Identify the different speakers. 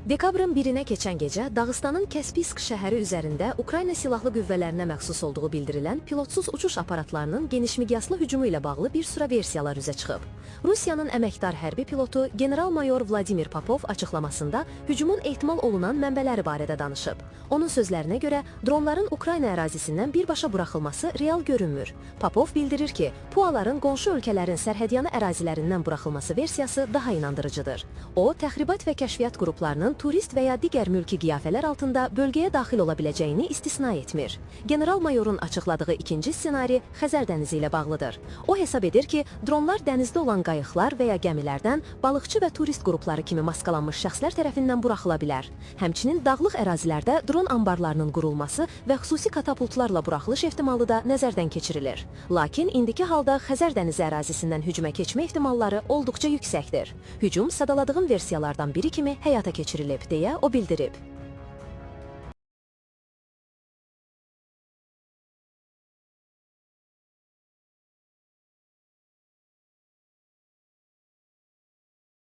Speaker 1: Dekabrın 1-nə keçən gecə Dağıstanın Kaspiysk şəhəri üzərində Ukrayna silahlı qüvvələrinə məxsus olduğu bildirilən pilotsuz uçuş aparatlarının genişmiqyaslı hücumu ilə bağlı bir sıra versiyalar üzə çıxıb. Rusiyanın əməkdar hərbi pilotu general-mayor Vladimir Popov açıqlamasında hücumun ehtimal olunan mənbələri barədə danışıb. Onun sözlərinə görə dronların Ukrayna ərazisindən birbaşa buraxılması real görünmür. Popov bildirir ki, PUA-ların qonşu ölkələrin sərhədyanı ərazilərindən buraxılması versiyası daha inandırıcıdır. O, təxribat və kəşfiyyat qruplarının turist və ya digər mülki qiyafələr altında bölgəyə daxil ola biləcəyini istisna etmir. General-mayorun açıqladığı ikinci ssenari Xəzər dənizi ilə bağlıdır. O hesab edir ki, dronlar dənizdə olan qayıqlar və ya gəmilərdən balıqçı və turist qrupları kimi maskalanmış şəxslər tərəfindən buraxıla bilər. Həmçinin dağlıq ərazilərdə dron anbarlarının qurulması və xüsusi katapultlarla buraxılış ehtimalı da nəzərdən keçirilir. Lakin indiki halda Xəzər dənizi ərazisindən hücuma keçmə ehtimalları olduqca yüksəkdir. Hücum sadaladığım versiyalardan biri kimi həyata keçirilib, deyə o bildirib.